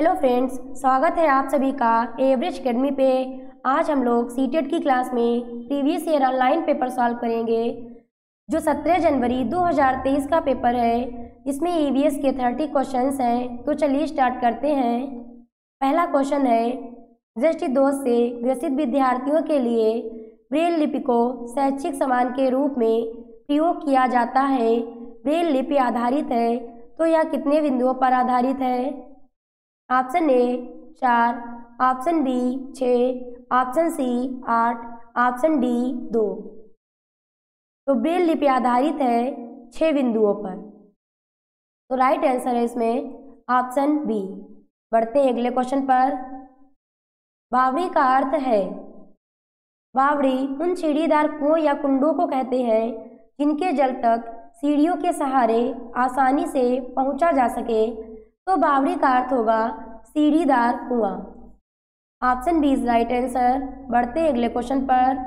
Hello friends, स्वागत है आप सभी का एवरेज अकेडमी पे। आज हम लोग सीटेट की क्लास में previous year online paper solve करेंगे जो 17 जनवरी 2023 का पेपर है। इसमें ईवीएस के 30 क्वेश्चंस हैं। तो चलिए स्टार्ट करते हैं। पहला क्वेश्चन है, दृष्टि दोष से ग्रसित विद्यार्थियों के लिए ब्रेल लिपि को शैक्षिक सामान के रूप में प्रयोग किया जाता है। ब्रेल लिपि आधारित है तो यह कितने बिंदुओं पर आधारित है? Option A 4, option B 6, option C 8, option D 2। तो ब्रेल लिपि आधारित है 6 बिंदुओं पर। तो राइट आंसर है इसमें ऑप्शन बी। बढ़ते हैं अगले क्वेश्चन पर। बावड़ी का अर्थ है। बावड़ी उन सीढ़ीदार कुओं या कुंडों को कहते हैं जिनके जल तक सीढ़ियों के सहारे आसानी से पहुंचा जा सके। तो बावड़ी का अर्थ होगा सीढ़ीदार कुआं। Option B is right answer. बढ़ते हैं अगले क्वेश्चन पर।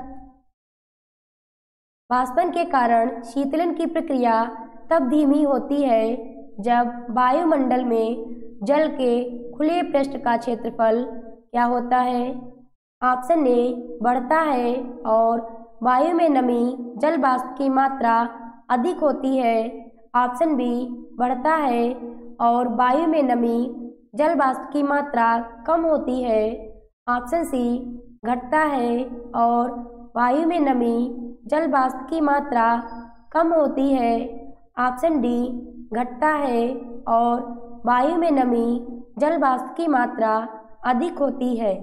वाष्पन के कारण शीतलन की प्रक्रिया तब धीमी होती है जब वायुमंडल में जल के खुले पृष्ठ का क्षेत्रफल क्या होता है? ऑप्शन ए बढ़ता है और वायु में नमी जल वाष्प की मात्रा अधिक होती है। ऑप्शन बी बढ़ता है और वायु में नमी जल वाष्प की मात्रा कम होती है। ऑप्शन सी घटता है और वायु में नमी जल वाष्प की मात्रा कम होती है। ऑप्शन डी घटता है और वायु में नमी जल वाष्प की मात्रा अधिक होती है।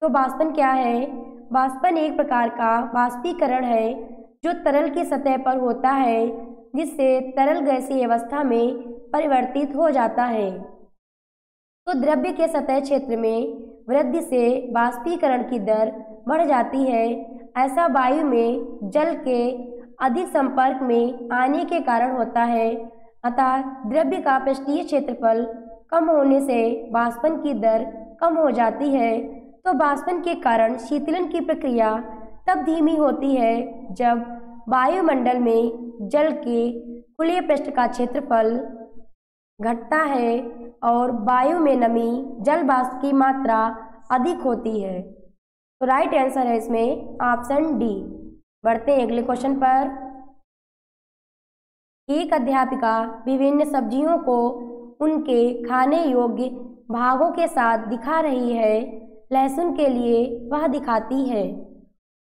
तो वाष्पन क्या है? वाष्पन एक प्रकार का वाष्पीकरण है जो तरल की सतह पर होता है जिससे तरल गैसीय अवस्था में परिवर्तित हो जाता है। तो द्रव्य के सतह क्षेत्र में वृद्धि से वाष्पीकरण की दर बढ़ जाती है। ऐसा वायु में जल के अधिक संपर्क में आने के कारण होता है। अतः द्रव्य का पृष्ठीय क्षेत्रफल कम होने से वाष्पन की दर कम हो जाती है। तो वाष्पन के कारण शीतलन की प्रक्रिया तब धीमी होती है जब वायुमंडल में जल के खुले पृष्ठ का क्षेत्रफल घटता है और वायु में नमी जल वाष्प की मात्रा अधिक होती है। तो राइट आंसर है इसमें ऑप्शन डी। बढ़ते हैं अगले क्वेश्चन पर। एक अध्यापिका विभिन्न सब्जियों को उनके खाने योग्य भागों के साथ दिखा रही है। लहसुन के लिए वह दिखाती है।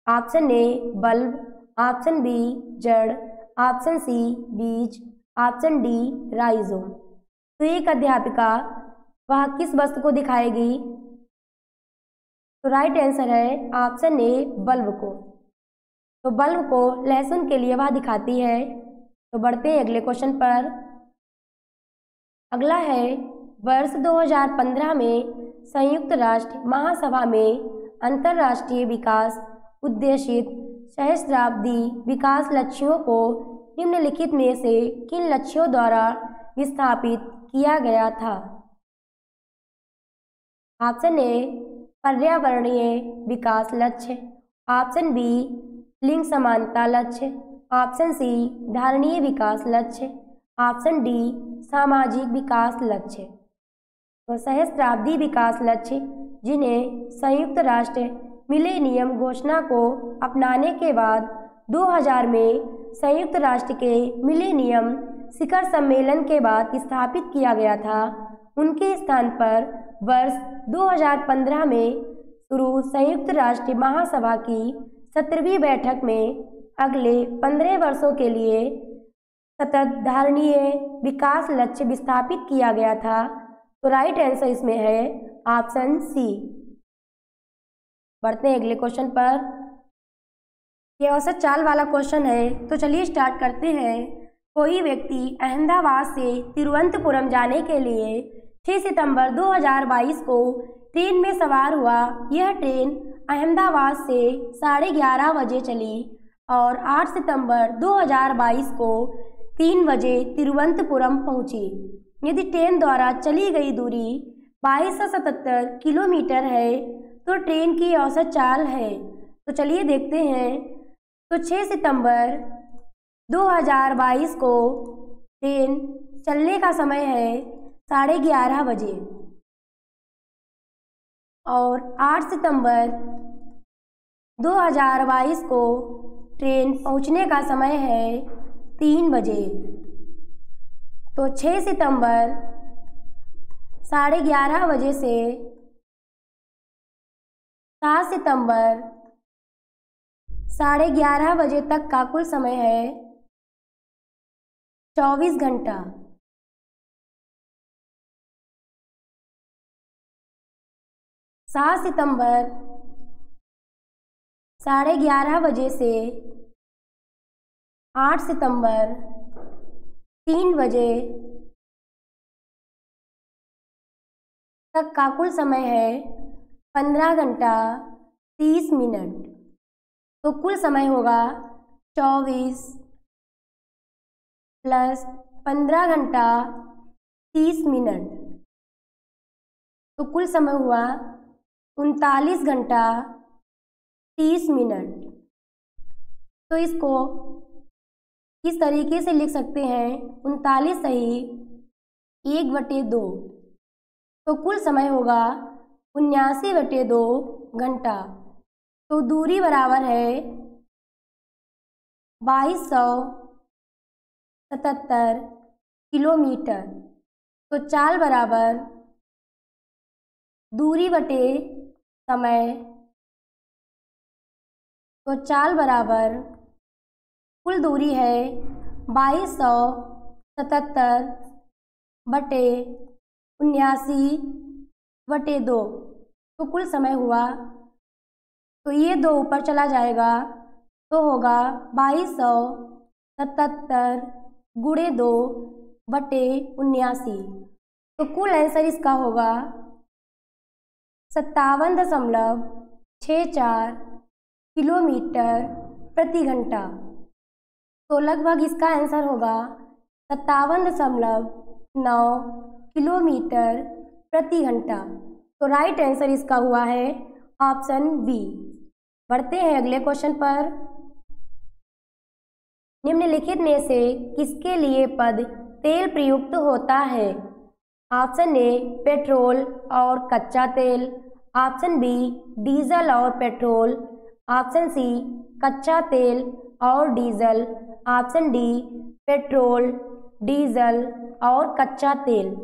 Option A bulb, option B जड़, ऑप्शन सी बीज, ऑप्शन डी राइजोम। तो एक अध्यापिका वह किस वस्तु को दिखाएगी? तो राइट आंसर है ऑप्शन ए बल्ब को। तो बल्ब को लहसुन के लिए वह दिखाती है। तो बढ़ते हैं अगले क्वेश्चन पर। अगला है, वर्ष 2015 में संयुक्त राष्ट्र महासभा में अंतर्राष्ट्रीय विकास उद्देशित सहस्राब्दी विकास लक्ष्यों को निम्नलिखित में से किन लक्ष्यों द्वारा विस्थापित किया गया था? ऑप्शन ए पर्यावरणीय विकास लक्ष्य, ऑप्शन बी लिंग समानता लक्ष्य, ऑप्शन सी धारणीय विकास लक्ष्य, ऑप्शन डी सामाजिक विकास लक्ष्य। तो सहस्राब्दी विकास लक्ष्य जिन्हें संयुक्त राष्ट्र मिलेनियम घोषणा को अपनाने के बाद 2000 में संयुक्त राष्ट्र के मिलेनियम शिखर सम्मेलन के बाद स्थापित किया गया था, उनके स्थान पर वर्ष 2015 में शुरू संयुक्त राष्ट्र महासभा की 17वीं बैठक में अगले 15 वर्षों के लिए सतत धारणीय विकास लक्ष्य विस्थापित किया गया था। तो राइट आंसर इसमें है ऑप्शन सी। बढ़ते हैं अगले क्वेश्चन पर। यह औसत चाल वाला क्वेश्चन है। तो चलिए स्टार्ट करते हैं। कोई व्यक्ति अहमदाबाद से तिरुवनंतपुरम जाने के लिए 6 सितंबर 2022 को ट्रेन में सवार हुआ। यह ट्रेन अहमदाबाद से 11:30 बजे चली और 8 सितंबर 2022 को 3 बजे तिरुवनंतपुरम पहुंची। यदि ट्रेन द्वारा चली गई दूरी 2277 किलोमीटर है तो ट्रेन की औसत चाल है। तो चलिए देखते हैं। तो 6 सितंबर 2022 को ट्रेन चलने का समय है 11:30 बजे। और 8 सितंबर 2022 को ट्रेन पहुंचने का समय है 3 बजे। तो 6 सितंबर 11:30 बजे से 7 सितंबर 11:30 बजे तक का कुल समय है 24 घंटा। 7 सितंबर 11:30 बजे से 8 सितंबर 3 बजे तक का कुल समय है 15 घंटा 30 मिनट। तो कुल समय होगा 24 प्लस 15 घंटा 30 मिनट। तो कुल समय हुआ 39 घंटा 30 मिनट। तो इसको इस तरीके से लिख सकते हैं 39 सही 1/2। तो कुल समय होगा 79/2 घंटा। तो दूरी बराबर है 2277 किलोमीटर। तो चाल बराबर दूरी बटे समय। तो चाल बराबर कुल दूरी है 2277 बटे 79/2। तो कुल समय हुआ, तो ये 2 ऊपर चला जाएगा तो होगा 2277 गुणे 2 बटे 79। तो कुल आंसर इसका होगा 57.64 किलोमीटर प्रति घंटा। तो लगभग इसका आंसर होगा 57.9 किलोमीटर प्रति घंटा। तो राइट आंसर इसका हुआ है ऑप्शन बी। बढ़ते हैं अगले क्वेश्चन पर। निम्नलिखित में से किसके लिए पद तेल प्रयुक्त होता है? ऑप्शन ए पेट्रोल और कच्चा तेल, ऑप्शन बी डीजल और पेट्रोल, ऑप्शन सी कच्चा तेल और diesel, option D petrol diesel और कच्चा तेल।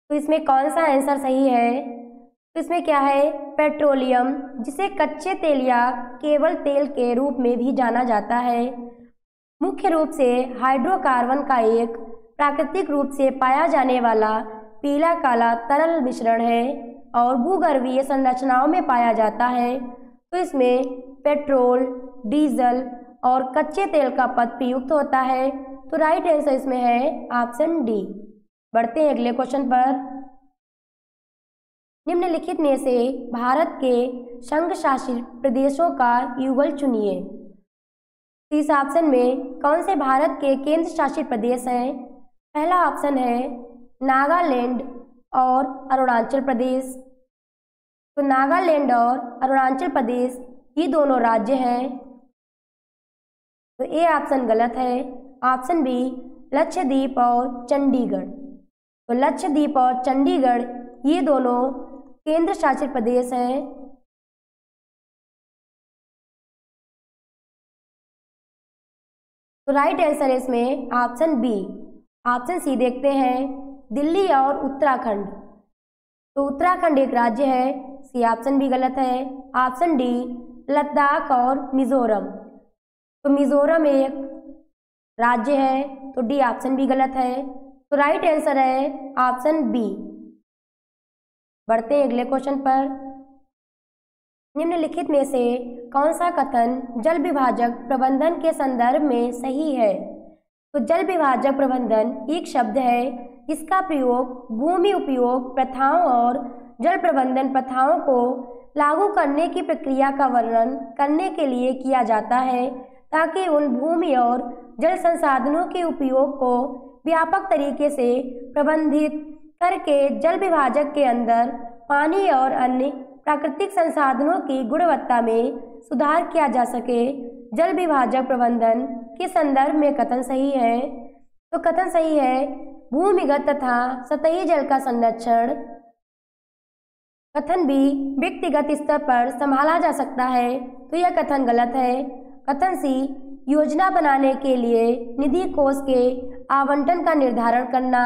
तो इसमें कौन सा आंसर सही है? तो इसमें क्या है, पेट्रोलियम, जिसे कच्चे तेल या केवल तेल के रूप में भी जाना जाता है, मुख्य रूप से हाइड्रोकार्बन का एक प्राकृतिक रूप से पाया जाने वाला पीला काला तरल मिश्रण है और भूगर्भीय संरचनाओं में पाया जाता है। तो इसमें पेट्रोल, डीजल और कच्चे तेल का पद प्रयुक्त होता है। तो राइट आंसर इसमें है ऑप्शन डी। बढ़ते हैं अगले क्वेश्चन पर। निम्नलिखित में से भारत के संघ शासित प्रदेशों का युगल चुनिए। इस ऑप्शन में कौन से भारत के केंद्र शासित प्रदेश हैं? पहला ऑप्शन है नागालैंड और अरुणाचल प्रदेश। तो नागालैंड और अरुणाचल प्रदेश ये दोनों राज्य हैं। तो ए ऑप्शन गलत है। ऑप्शन बी लक्षद्वीप और चंडीगढ़। तो लक्षद्वीप और चंडीगढ़ ये दोनों केंद्र शासित प्रदेश हैं। तो राइट आंसर है इसमें ऑप्शन बी। ऑप्शन सी देखते हैं, दिल्ली और उत्तराखंड। तो उत्तराखंड एक राज्य है, सी ऑप्शन भी गलत है। ऑप्शन डी लद्दाख और मिजोरम। तो मिजोरम एक राज्य है, तो डी ऑप्शन भी गलत है। तो राइट आंसर है ऑप्शन बी। बढ़ते हैं अगले क्वेश्चन पर। निम्नलिखित में से कौन सा कथन जल विभाजक प्रबंधन के संदर्भ में सही है? तो जल विभाजक प्रबंधन एक शब्द है जिसका प्रयोग भूमि उपयोग प्रथाओं और जल प्रबंधन प्रथाओं को लागू करने की प्रक्रिया का वर्णन करने के लिए किया जाता है, ताकि उन भूमि और जल संसाधनों के उपयोग को व्यापक तरीके से प्रबंधित करके जल विभाजक के अंदर पानी और अन्य प्राकृतिक संसाधनों की गुणवत्ता में सुधार किया जा सके। जल विभाजक प्रबंधन के संदर्भ में कथन सही है। तो कथन सही है, भूमिगत तथा सतही जल का संरक्षण कथन बी व्यक्तिगत स्तर पर संभाला जा सकता है, तो यह कथन गलत है। कथन सी योजना बनाने के लिए निधि कोष के आवंटन का निर्धारण करना,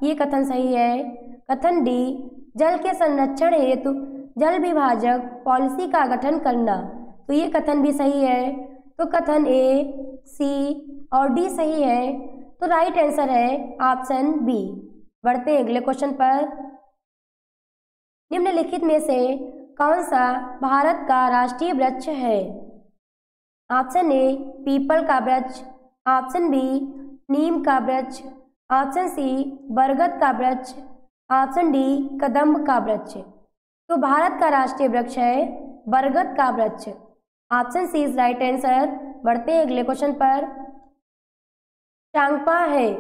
ये कथन सही है। कथन डी जल के संरक्षण हेतु जल विभाजक पॉलिसी का गठन करना, तो ये कथन भी सही है। तो कथन ए, सी और डी सही है, तो राइट आंसर है ऑप्शन बी। बढ़ते हैं अगले क्वेश्चन पर। निम्नलिखित में से कौन सा भारत का राष्ट्रीय वृक्ष है? ऑप्शन ए पीपल का वृक्ष, ऑप्शन बी नीम का वृक्ष, ऑप्शन सी बरगद का वृक्ष, ऑप्शन डी कदम्ब का वृक्ष। तो भारत का राष्ट्रीय वृक्ष है बरगद का वृक्ष। Option C is right answer. बढ़ते हैं अगले क्वेश्चन पर। चांगपा है।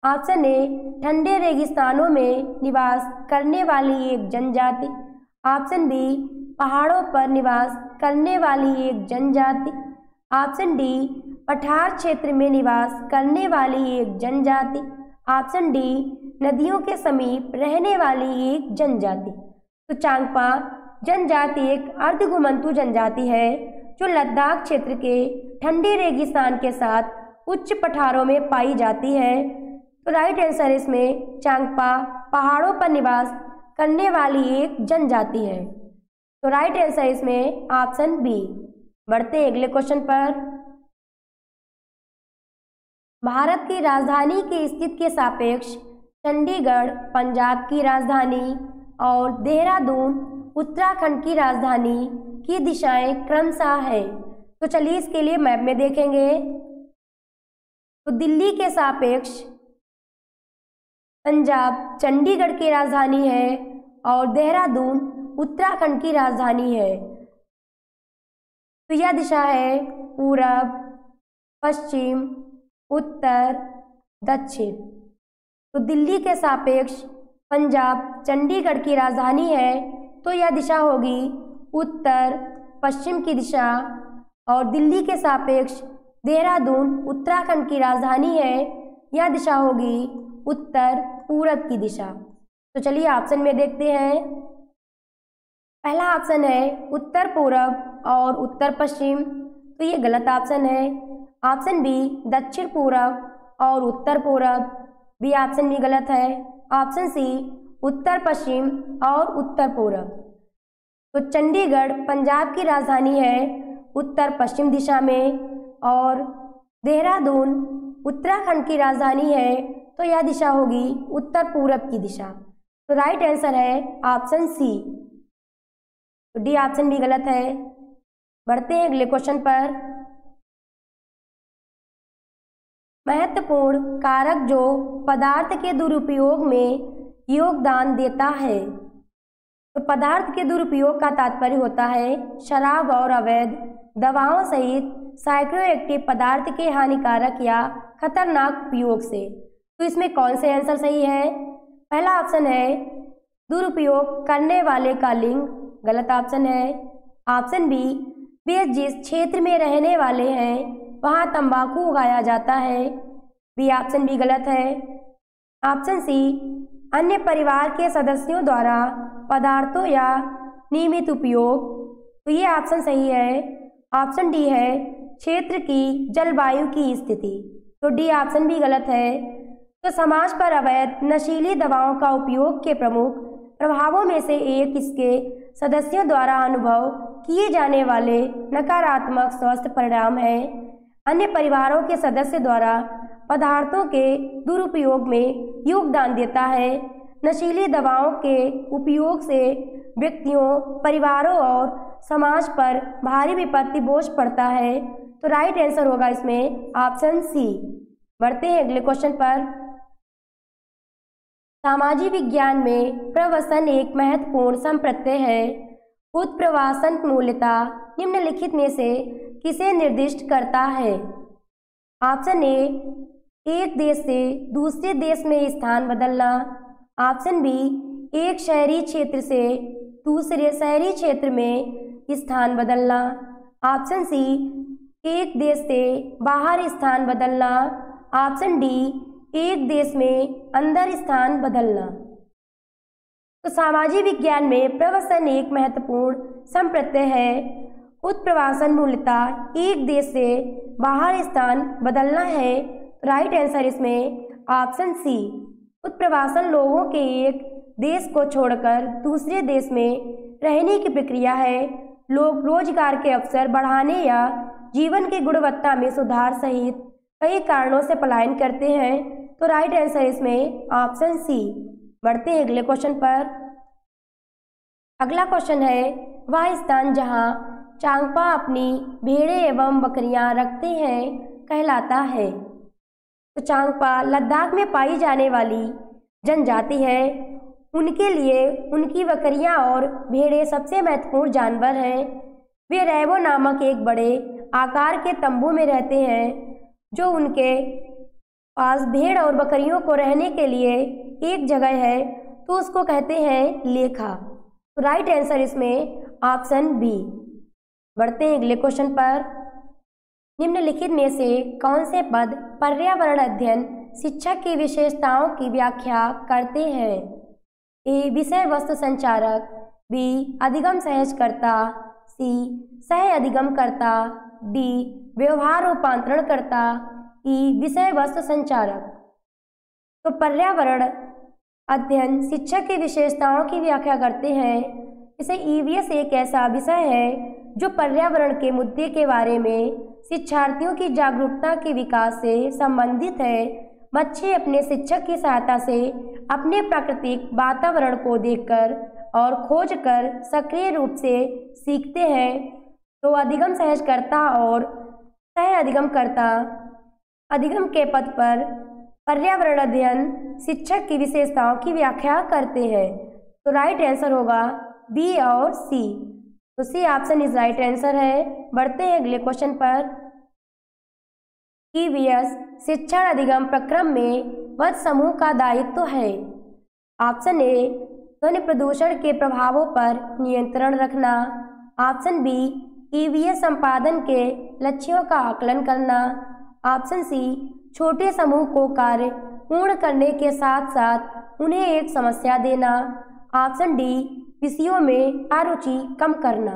ऑप्शन ए ठंडे रेगिस्तानों में निवास करने वाली एक जनजाति, ऑप्शन बी पहाड़ों पर निवास करने वाली एक जनजाति, ऑप्शन डी पठार क्षेत्र में निवास करने वाली एक जनजाति, ऑप्शन डी नदियों के समीप रहने वाली एक जनजाति। तो चांगपा जनजाति एक अर्धघुमंतु जनजाति है जो लद्दाख क्षेत्र के ठंडे रेगिस्तान के साथ उच्च पठारों में पाई जाती है। तो राइट आंसर इसमें चांगपा पहाड़ों पर निवास करने वाली एक जनजाति है। तो राइट आंसर इसमें ऑप्शन बी। बढ़ते अगले क्वेश्चन पर। भारत की राजधानी की स्थिति के सापेक्ष चंडीगढ़ पंजाब की राजधानी और देहरादून उत्तराखंड की राजधानी की दिशाएं क्रमशः है। तो चलिए इसके लिए मैप में देखेंगे। तो दिल्ली के सापेक्ष पंजाब चंडीगढ़ की राजधानी है और देहरादून उत्तराखंड की राजधानी है। तो यह दिशा है पूरब, पश्चिम, उत्तर, दक्षिण। तो दिल्ली के सापेक्ष पंजाब चंडीगढ़ की राजधानी है, तो यह दिशा होगी उत्तर पश्चिम की दिशा, और दिल्ली के सापेक्ष देहरादून उत्तराखंड की राजधानी है, यह दिशा होगी उत्तर पूरब की दिशा। तो चलिए ऑप्शन में देखते हैं। पहला ऑप्शन है उत्तर पूरब और उत्तर पश्चिम, तो ये गलत ऑप्शन है। ऑप्शन बी दक्षिण पूरब और उत्तर पूरब, बी ऑप्शन भी गलत है। ऑप्शन सी उत्तर पश्चिम और उत्तर पूरब। तो चंडीगढ़ पंजाब की राजधानी है उत्तर पश्चिम दिशा में और देहरादून उत्तराखंड की राजधानी है, तो यह दिशा होगी उत्तर पूरब की दिशा। तो राइट आंसर है ऑप्शन सी। तो डी ऑप्शन भी गलत है। बढ़ते हैं अगले क्वेश्चन पर। महत्वपूर्ण कारक जो पदार्थ के दुरुपयोग में योगदान देता है। तो पदार्थ के दुरुपयोग का तात्पर्य होता है शराब और अवैध दवाओं सहित साइक्रोएक्टिव पदार्थ के हानिकारक या खतरनाक उपयोग से। तो इसमें कौन से आंसर सही है? पहला ऑप्शन है दुरुपयोग करने वाले का लिंग, गलत ऑप्शन है। ऑप्शन बी वे जिस क्षेत्र में रहने वाले हैं वहां तंबाकू उगाया जाता है, बी ऑप्शन भी गलत है। ऑप्शन सी अन्य परिवार के सदस्यों द्वारा पदार्थों या नियमित उपयोग, तो ये ऑप्शन सही है। ऑप्शन डी है क्षेत्र की जलवायु की स्थिति, तो डी ऑप्शन भी गलत है। तो समाज पर अवैध नशीली दवाओं का उपयोग के प्रमुख प्रभावों में से एक इसके सदस्यों द्वारा अनुभव किए जाने वाले नकारात्मक स्वास्थ्य परिणाम है। अन्य परिवारों के सदस्य द्वारा पदार्थों के दुरुपयोग में योगदान देता है। नशीली दवाओं के उपयोग से व्यक्तियों, परिवारों और समाज पर भारी विपत्ति बोझ पड़ता है। तो राइट आंसर होगा इसमें ऑप्शन सी। बढ़ते हैं अगले क्वेश्चन पर। सामाजिक विज्ञान में प्रवसन एक महत्वपूर्ण संप्रत्यय है। उत्प्रवासन मूलतः निम्नलिखित में से किसे निर्दिष्ट करता है? ऑप्शन ए एक देश से दूसरे देश में स्थान बदलना, ऑप्शन बी एक शहरी क्षेत्र से दूसरे शहरी क्षेत्र में स्थान बदलना, ऑप्शन सी एक देश से बाहर स्थान बदलना, ऑप्शन डी एक देश में अंदर स्थान बदलना। तो सामाजिक विज्ञान में प्रवसन एक महत्वपूर्ण संप्रत्यय है। उत्प्रवासन मूलतः एक देश से बाहर स्थान बदलना है। राइट आंसर इसमें ऑप्शन सी। उत्प्रवासन लोगों के एक देश को छोड़कर दूसरे देश में रहने की प्रक्रिया है। लोग रोजगार के अवसर बढ़ाने या जीवन की गुणवत्ता में सुधार सहित कई कारणों से पलायन करते हैं। तो राइट आंसर इसमें ऑप्शन सी। बढ़ते हैं अगले क्वेश्चन पर। अगला क्वेश्चन है, वह स्थान जहां चांगपा अपनी भेड़ें एवं बकरियां रखते हैं कहलाता है। तो चांगपा लद्दाख में पाई जाने वाली जनजाति है। उनके लिए उनकी बकरियां और भेड़ें सबसे महत्वपूर्ण जानवर हैं। वे रैवो नामक एक बड़े आकार के तंबू में रहते हैं, जो उनके पास भेड़ और बकरियों को रहने के लिए एक जगह है, तो उसको कहते हैं लेखा। तो राइट आंसर इसमें ऑप्शन बी। बढ़ते हैं अगले क्वेश्चन पर। निम्नलिखित में से कौन से पद पर्यावरण अध्ययन शिक्षक की विशेषताओं की व्याख्या करते हैं? ए विषय वस्तु संचारक, बी अधिगम सहजकर्ता, सी सह अधिगमकर्ता, डी व्यवहार रूपांतरणकर्ता, ई विषय वस्तु संचारक। तो पर्यावरण अध्ययन शिक्षक की विशेषताओं की व्याख्या करते हैं। इसे ईवीएस एक ऐसा विषय है जो पर्यावरण के मुद्दे के बारे में शिक्षार्थियों की जागरूकता के विकास से संबंधित है। बच्चे अपने शिक्षक की सहायता से अपने प्राकृतिक वातावरण को देखकर और खोजकर सक्रिय रूप से सीखते हैं। तो अधिगम सहजकर्ता और सह अधिगमकर्ता अधिगम के पद पर पर्यावरण अध्ययन शिक्षक की विशेषताओं की व्याख्या करते हैं। तो राइट आंसर होगा बी और सी। तो C option is right answer है। बढ़ते हैं अगले क्वेश्चन पर। ईवीएस शिक्षण अधिगम प्रक्रम में वह समूह का दायित्व है? ऑप्शन ए ध्वनि प्रदूषण के प्रभावों पर नियंत्रण रखना, ऑप्शन बी ईवीएस संपादन के लक्ष्यों का आकलन करना, ऑप्शन सी छोटे समूह को कार्य पूर्ण करने के साथ साथ उन्हें एक समस्या देना, ऑप्शन डी विषयों में अरुचि कम करना।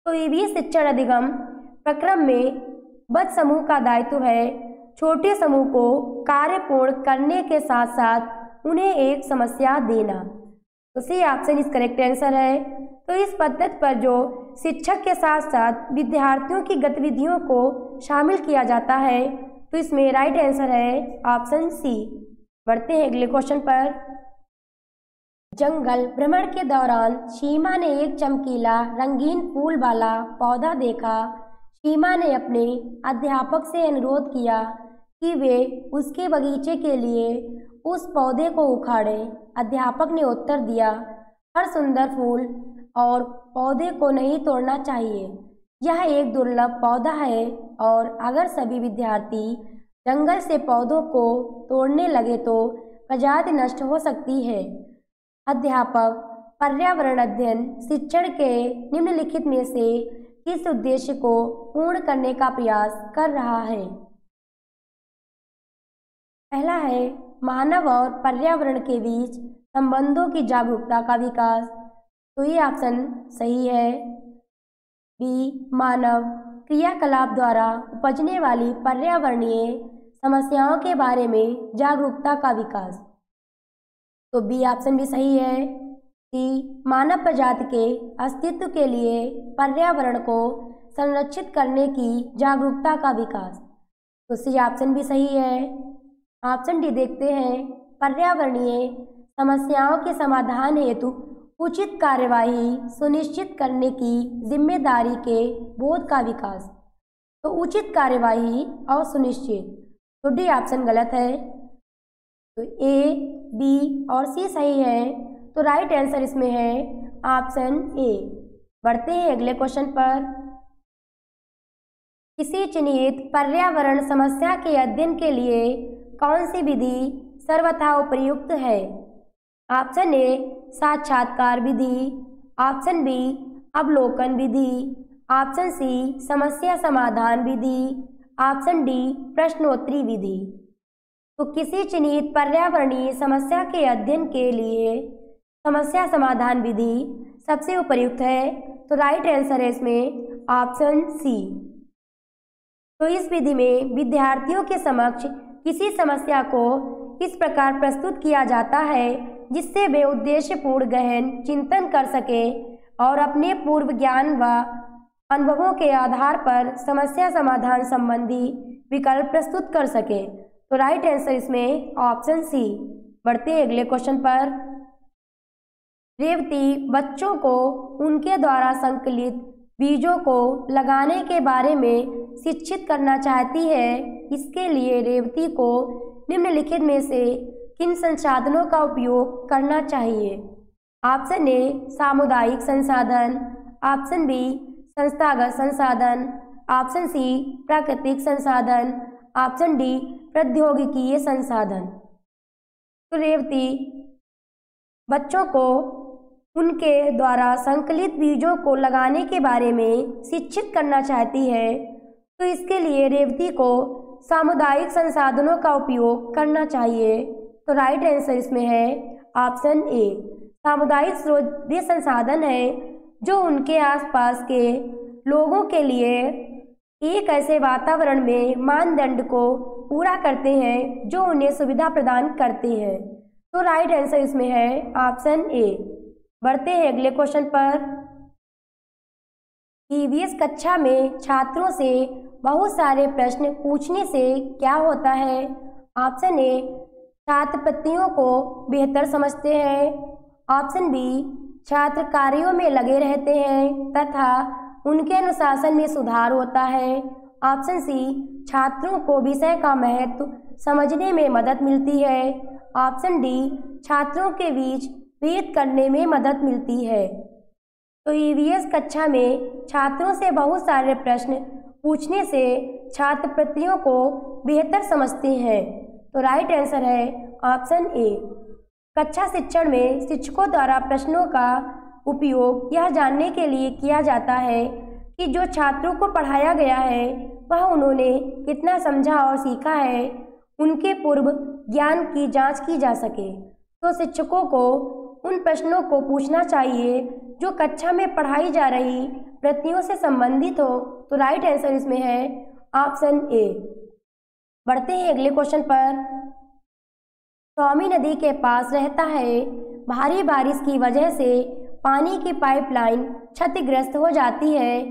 तो ईवीएस शिक्षण अधिगम प्रक्रम में बद्ध समूह का दायित्व है छोटे समूह को कार्य पूर्ण करने के साथ साथ उन्हें एक समस्या देना। तो सी ऑप्शन इस करेक्ट आंसर है। तो इस पद्धति पर जो शिक्षक के साथ साथ विद्यार्थियों की गतिविधियों को शामिल किया जाता है, तो इसमें राइट आंसर है ऑप्शन सी। बढ़ते हैं अगले क्वेश्चन पर। जंगल भ्रमण के दौरान सीमा ने एक चमकीला रंगीन फूल वाला पौधा देखा। सीमा ने अपने अध्यापक से अनुरोध किया कि वे उसके बगीचे के लिए उस पौधे को उखाड़ें। अध्यापक ने उत्तर दिया, हर सुंदर फूल और पौधे को नहीं तोड़ना चाहिए। यह एक दुर्लभ पौधा है और अगर सभी विद्यार्थी जंगल से पौधों को तोड़ने लगे तो प्रजाति नष्ट हो सकती है। अध्यापक पर्यावरण अध्ययन शिक्षण के निम्नलिखित में से किस उद्देश्य को पूर्ण करने का प्रयास कर रहा है? पहला है मानव और पर्यावरण के बीच संबंधों की जागरूकता का विकास। तो ये ऑप्शन सही है। बी मानव क्रियाकलाप द्वारा उपजने वाली पर्यावरणीय समस्याओं के बारे में जागरूकता का विकास। तो बी ऑप्शन भी सही है। सी मानव प्रजाति के अस्तित्व के लिए पर्यावरण को संरक्षित करने की जागरूकता का विकास। तो सी ऑप्शन भी सही है। ऑप्शन डी देखते हैं, पर्यावरणीय समस्याओं के समाधान हेतु उचित कार्यवाही सुनिश्चित करने की जिम्मेदारी के बोध का विकास। तो उचित कार्यवाही और सुनिश्चित, तो डी ऑप्शन गलत है। तो ए, बी और सी सही है। तो राइट आंसर इसमें है ऑप्शन ए। बढ़ते हैं अगले क्वेश्चन पर। किसी चिन्हित पर्यावरण समस्या के अध्ययन के लिए कौन सी विधि सर्वथा उपयुक्त है? ऑप्शन ए साक्षात्कार विधि, ऑप्शन बी अवलोकन विधि, ऑप्शन सी समस्या समाधान विधि, ऑप्शन डी प्रश्नोत्तरी विधि। तो किसी चिन्हित पर्यावरणीय समस्या के अध्ययन के लिए समस्या समाधान विधि सबसे उपयुक्त है? तो राइट आंसर है इसमें ऑप्शन सी। तो इस विधि में विद्यार्थियों के समक्ष किसी समस्या को इस प्रकार प्रस्तुत किया जाता है जिससे वे उद्देश्यपूर्ण गहन चिंतन कर सके और अपने पूर्व ज्ञान व अनुभवों के आधार पर समस्या समाधान संबंधी विकल्प प्रस्तुत कर सके। तो राइट आंसर इसमें ऑप्शन सी। बढ़ते हैं अगले क्वेश्चन पर। रेवती बच्चों को उनके द्वारा संकलित बीजों को लगाने के बारे में शिक्षित करना चाहती है। इसके लिए रेवती को निम्नलिखित में से किन संसाधनों का उपयोग करना चाहिए? ऑप्शन ए सामुदायिक संसाधन, ऑप्शन बी संस्थागत संसाधन, ऑप्शन सी प्राकृतिक संसाधन, ऑप्शन डी प्रौद्योगिकीय संसाधन। तो रेवती बच्चों को उनके द्वारा संकलित बीजों को लगाने के बारे में शिक्षित करना चाहती है। तो इसके लिए रेवती को सामुदायिक संसाधनों का उपयोग करना चाहिए। तो राइट आंसर इसमें है ऑप्शन ए। सामुदायिक स्रोत वे संसाधन है जो उनके आसपास के लोगों के लिए एक ऐसे वातावरण में मानदंड को पूरा करते हैं जो उन्हें सुविधा प्रदान करते हैं। तो राइट आंसर इसमें है ऑप्शन ए। बढ़ते हैं अगले क्वेश्चन पर। ईवीएस कक्षा में छात्रों से बहुत सारे प्रश्न पूछने से क्या होता है? ऑप्शन ए छात्र प्रतियों को बेहतर समझते हैं, ऑप्शन बी छात्र कार्यों में लगे रहते हैं तथा उनके अनुशासन में सुधार होता है, ऑप्शन सी छात्रों को विषय का महत्व समझने में मदद मिलती है, ऑप्शन डी छात्रों के बीच भेद करने में मदद मिलती है। तो ईवीएस कक्षा में छात्रों से बहुत सारे प्रश्न पूछने से छात्र प्रतियों को बेहतर समझते हैं। तो राइट आंसर है ऑप्शन ए। कक्षा शिक्षण में शिक्षकों द्वारा प्रश्नों का उपयोग यह जानने के लिए किया जाता है कि जो छात्रों को पढ़ाया गया है वह उन्होंने कितना समझा और सीखा है, उनके पूर्व ज्ञान की जांच की जा सके। तो शिक्षकों को उन प्रश्नों को पूछना चाहिए जो कक्षा में पढ़ाई जा रही प्रतियों से संबंधित हो। तो राइट आंसर इसमें है ऑप्शन ए। बढ़ते हैं अगले क्वेश्चन पर। स्वामी नदी के पास रहता है। भारी बारिश की वजह से पानी की पाइपलाइन क्षतिग्रस्त हो जाती है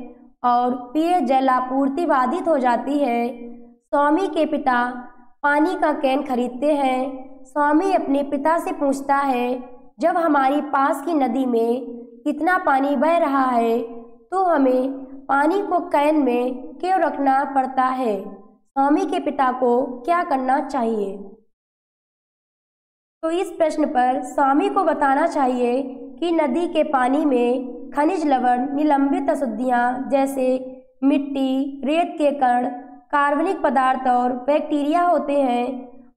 और पेयजल आपूर्ति बाधित हो जाती है। स्वामी के पिता पानी का कैन खरीदते हैं। स्वामी अपने पिता से पूछता है, जब हमारी पास की नदी में इतना पानी बह रहा है तो हमें पानी को कैन में क्यों रखना पड़ता है? स्वामी के पिता को क्या करना चाहिए? तो इस प्रश्न पर स्वामी को बताना चाहिए कि नदी के पानी में खनिज लवण, निलंबित अशुद्धियाँ जैसे मिट्टी, रेत के कण, कार्बनिक पदार्थ और बैक्टीरिया होते हैं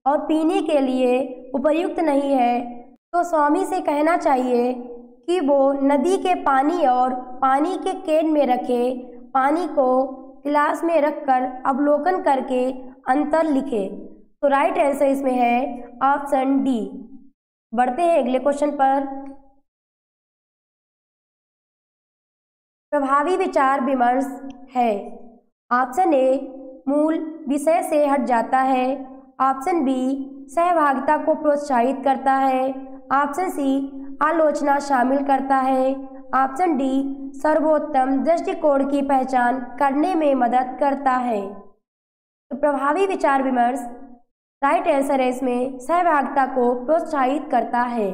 और पीने के लिए उपयुक्त नहीं है। तो स्वामी से कहना चाहिए कि वो नदी के पानी और पानी के कैन में रखे पानी को गिलास में रखकर अवलोकन करके अंतर लिखे। तो राइट आंसर इसमें है ऑप्शन डी। बढ़ते हैं अगले क्वेश्चन पर। प्रभावी विचार विमर्श है। ऑप्शन ए मूल विषय से हट जाता है, ऑप्शन बी सहभागिता को प्रोत्साहित करता है, ऑप्शन सी आलोचना शामिल करता है, ऑप्शन डी सर्वोत्तम दृष्टिकोण की पहचान करने में मदद करता है। तो प्रभावी विचार विमर्श राइट आंसर है इसमें सहभागिता को प्रोत्साहित करता है।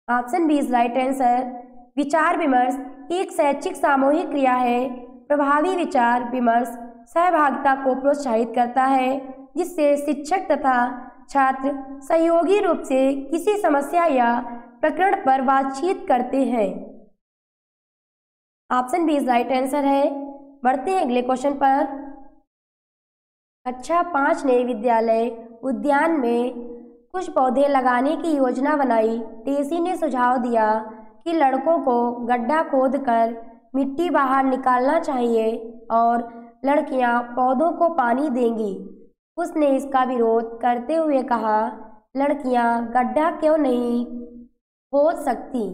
Option B is right answer. विचार विमर्श एक शैक्षिक सामूहिक क्रिया है। प्रभावी विचार विमर्श सहभागिता को प्रोत्साहित करता है जिससे शिक्षक तथा छात्र सहयोगी रूप से किसी समस्या या प्रकरण पर बातचीत करते हैं। Option B is right answer है। बढ़ते हैं अगले क्वेश्चन पर। कक्षा 5 ने विद्यालय उद्यान में कुछ पौधे लगाने की योजना बनाई। टेसी ने सुझाव दिया कि लड़कों को गड्ढा खोदकर मिट्टी बाहर निकालना चाहिए और लड़कियां पौधों को पानी देंगी। उसने इसका विरोध करते हुए कहा, लड़कियां गड्ढा क्यों नहीं हो सकती,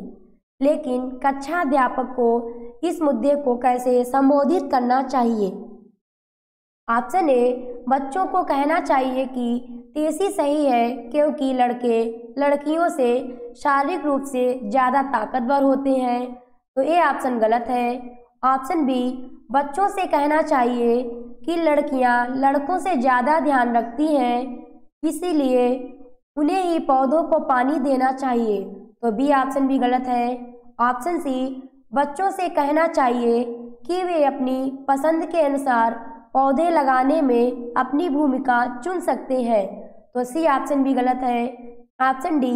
लेकिन कक्षा अध्यापक को इस मुद्दे को कैसे संबोधित करना चाहिए? ऑप्शन ए, बच्चों को कहना चाहिए कि टीसी सही है क्योंकि लड़के लड़कियों से शारीरिक रूप से ज़्यादा ताकतवर होते हैं, तो ये ऑप्शन गलत है। ऑप्शन बी, बच्चों से कहना चाहिए कि लड़कियां लड़कों से ज़्यादा ध्यान रखती हैं, इसीलिए उन्हें ही पौधों को पानी देना चाहिए, तो बी ऑप्शन भी गलत है। ऑप्शन सी, बच्चों से कहना चाहिए कि वे अपनी पसंद के अनुसार पौधे लगाने में अपनी भूमिका चुन सकते हैं, तो सी ऑप्शन भी गलत है। ऑप्शन डी,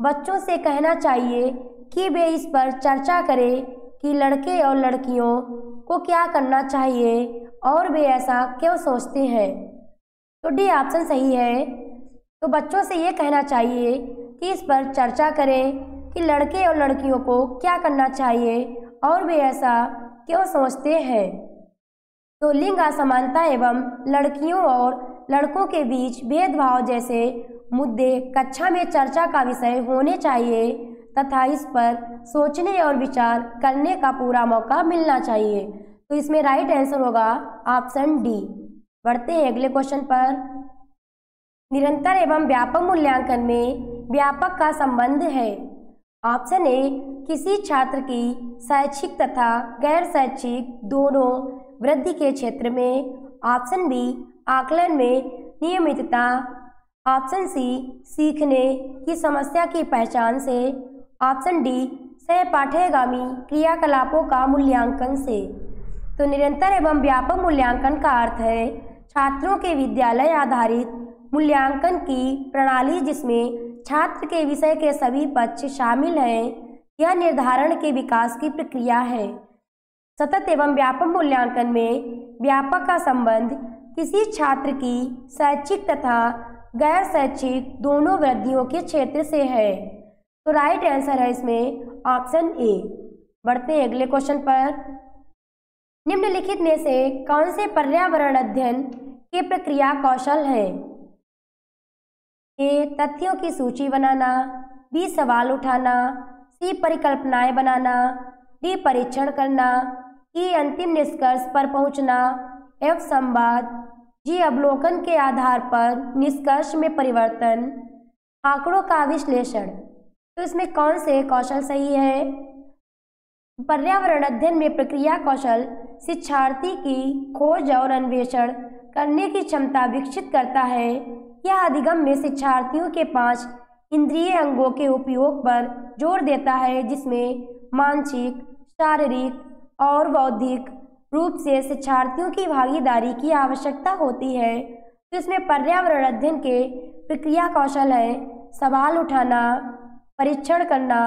बच्चों से कहना चाहिए कि वे इस पर चर्चा करें कि लड़के और लड़कियों को क्या करना चाहिए और वे ऐसा क्यों सोचते हैं, तो डी ऑप्शन सही है। तो बच्चों से ये कहना चाहिए कि इस पर चर्चा करें कि लड़के और लड़कियों को क्या करना चाहिए और वे ऐसा क्यों सोचते हैं। तो लिंग असमानता एवं लड़कियों और लड़कों के बीच भेदभाव जैसे मुद्दे कक्षा में चर्चा का विषय होने चाहिए तथा इस पर सोचने और विचार करने का पूरा मौका मिलना चाहिए। तो इसमें राइट आंसर होगा ऑप्शन डी। बढ़ते हैं अगले क्वेश्चन पर। निरंतर एवं व्यापक मूल्यांकन में व्यापक का संबंध है। ऑप्शन ए, किसी छात्र की शैक्षिक तथा गैर शैक्षिक दोनों वृद्धि के क्षेत्र में। ऑप्शन बी, आकलन में नियमितता। ऑप्शन सी, सीखने की समस्या की पहचान से। ऑप्शन डी, सहपाठ्यगामी क्रियाकलापों का मूल्यांकन से। तो निरंतर एवं व्यापक मूल्यांकन का अर्थ है छात्रों के विद्यालय आधारित मूल्यांकन की प्रणाली जिसमें छात्र के विषय के सभी पक्ष शामिल हैं। यह निर्धारण के विकास की प्रक्रिया है। सतत एवं व्यापक मूल्यांकन में व्यापक का संबंध किसी छात्र की शैक्षिक तथा गैर शैक्षिक दोनों वृद्धियों के क्षेत्र से है। तो राइट आंसर है इसमें ऑप्शन ए। बढ़ते हैं अगले क्वेश्चन पर। निम्नलिखित में से कौन से पर्यावरण अध्ययन के प्रक्रिया कौशल है? ए, तथ्यों की सूची बनाना। बी, सवाल उठाना। सी, परिकल्पनाएं बनाना। डी, परीक्षण करना। ई, अंतिम निष्कर्ष पर पहुंचना। एफ, संवाद। जी, अवलोकन के आधार पर निष्कर्ष में परिवर्तन। आंकड़ों का विश्लेषण। तो इसमें कौन से कौशल सही है? पर्यावरण अध्ययन में प्रक्रिया कौशल शिक्षार्थी की खोज और अन्वेषण करने की क्षमता विकसित करता है। यह अधिगम में शिक्षार्थियों के 5 इंद्रिय अंगों के उपयोग पर जोर देता है, जिसमें मानसिक, शारीरिक और बौद्धिक रूप से शिक्षार्थियों की भागीदारी की आवश्यकता होती है। तो इसमें पर्यावरण अध्ययन के प्रक्रिया कौशल है सवाल उठाना, परीक्षण करना,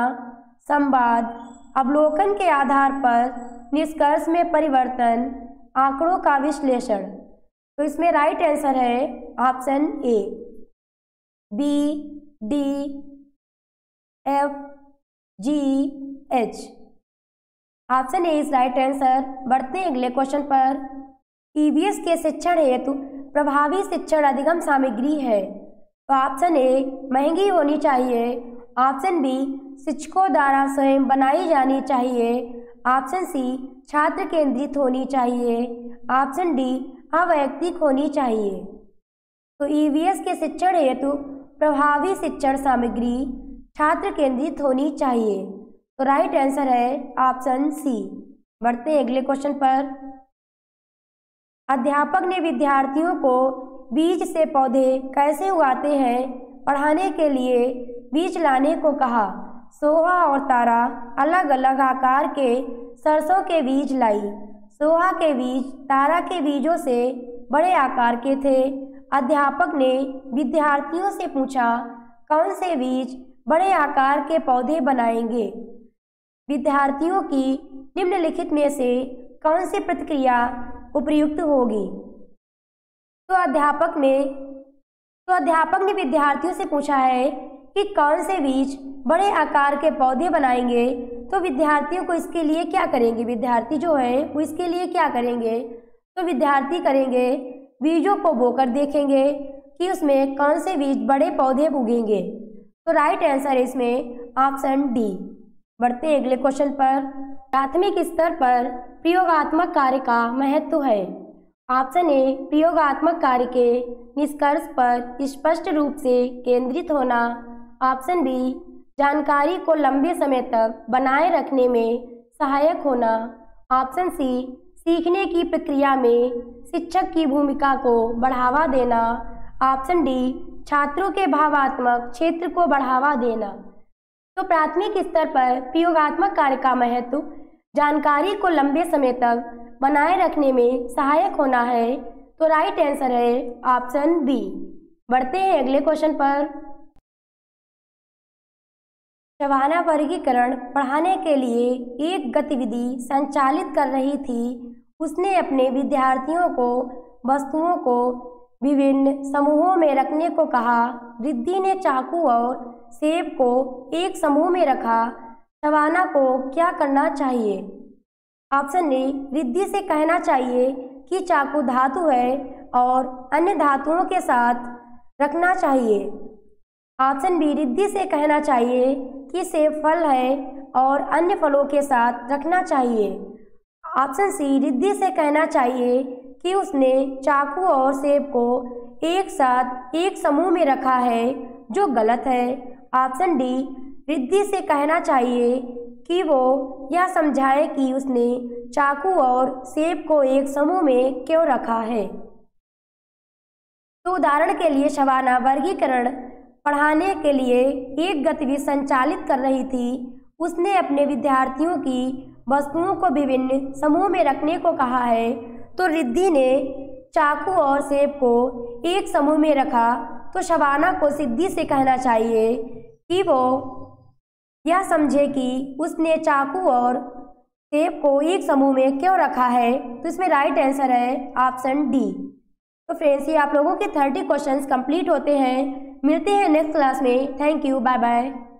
संवाद, अवलोकन के आधार पर निष्कर्ष में परिवर्तन, आंकड़ों का विश्लेषण। तो इसमें राइट आंसर है option A, B, D, F, G, H. Option A is right answer. बढ़ते हैं अगले क्वेश्चन पर। ईवीएस के शिक्षण हेतु प्रभावी शिक्षण अधिगम सामग्री है। तो ऑप्शन ए, महंगी होनी चाहिए। ऑप्शन बी, शिक्षकों द्वारा स्वयं बनाई जानी चाहिए। ऑप्शन सी, छात्र केंद्रित होनी चाहिए। ऑप्शन डी, अवैयक्तिक होनी चाहिए। तो ईवीएस के शिक्षण हेतु प्रभावी शिक्षण सामग्री छात्र केंद्रित होनी चाहिए। तो राइट आंसर है ऑप्शन सी। बढ़ते हैं अगले क्वेश्चन पर। अध्यापक ने विद्यार्थियों को बीज से पौधे कैसे उगाते हैं पढ़ाने के लिए बीज लाने को कहा। सोहा और तारा अलग अलग आकार के सरसों के बीज लाई। सोहा के बीज तारा के बीजों से बड़े आकार के थे। अध्यापक ने विद्यार्थियों से पूछा, कौन से बीज बड़े आकार के पौधे बनाएंगे? विद्यार्थियों की निम्नलिखित में से कौन सी प्रतिक्रिया उपयुक्त होगी? तो अध्यापक ने विद्यार्थियों से पूछा है कि कौन से बीज बड़े आकार के पौधे बनाएंगे, तो विद्यार्थियों को इसके लिए क्या करेंगे? विद्यार्थी जो है वो इसके लिए क्या करेंगे? तो विद्यार्थी करेंगे बीजों को बोकर देखेंगे कि उसमें कौन से बीज बड़े पौधे उगेंगे। तो राइट आंसर है इसमें ऑप्शन डी। बढ़ते हैं अगले क्वेश्चन पर। प्राथमिक स्तर पर प्रयोगात्मक कार्य का महत्व है। ऑप्शन ए प्रयोगात्मक कार्य के निष्कर्ष पर स्पष्ट रूप से केंद्रित होना। ऑप्शन बी जानकारी को लंबे समय तक बनाए रखने में सहायक होना। ऑप्शन सी सीखने की प्रक्रिया में शिक्षक की भूमिका को बढ़ावा देना। ऑप्शन डी छात्रों के भावात्मक क्षेत्र को बढ़ावा देना। तो प्राथमिक स्तर पर प्रयोगात्मक कार्य का महत्व जानकारी को लंबे समय तक बनाए रखने में सहायक होना है। तो राइट आंसर है ऑप्शन बी। बढ़ते हैं अगले क्वेश्चन पर। शबाना वर्गीकरण पढ़ाने के लिए एक गतिविधि संचालित कर रही थी। उसने अपने विद्यार्थियों को वस्तुओं को विभिन्न समूहों में रखने को कहा। रिद्धि ने चाकू और सेब को एक समूह में रखा। शबाना को क्या करना चाहिए? ऑप्शन ए रिद्धि से कहना चाहिए कि चाकू धातु है और अन्य धातुओं के साथ रखना चाहिए। ऑप्शन बी रिद्धि से कहना चाहिए कि सेब फल है और अन्य फलों के साथ रखना चाहिए। ऑप्शन सी रिद्धि से कहना चाहिए कि उसने चाकू और सेब को एक साथ एक समूह में रखा है, जो गलत है। ऑप्शन डी रिद्धि से कहना चाहिए कि वो यह समझाए कि उसने चाकू और सेब को एक समूह में क्यों रखा है। तो उदाहरण के लिए शबाना वर्गीकरण पढ़ाने के लिए एक गतिविधि संचालित कर रही थी। उसने अपने विद्यार्थियों की वस्तुओं को विभिन्न समूह में रखने को कहा है। तो रिद्धि ने चाकू और सेब को एक समूह में रखा। तो शबाना को सिद्धि से कहना चाहिए कि वो यह समझे कि उसने चाकू और सेब को एक समूह में क्यों रखा है। तो इसमें राइट आंसर है ऑप्शन डी। तो फ्रेंड्स ये आप लोगों के 30 क्वेश्चंस कंप्लीट होते हैं। मिलते हैं नेक्स्ट क्लास में। Thank you, bye bye.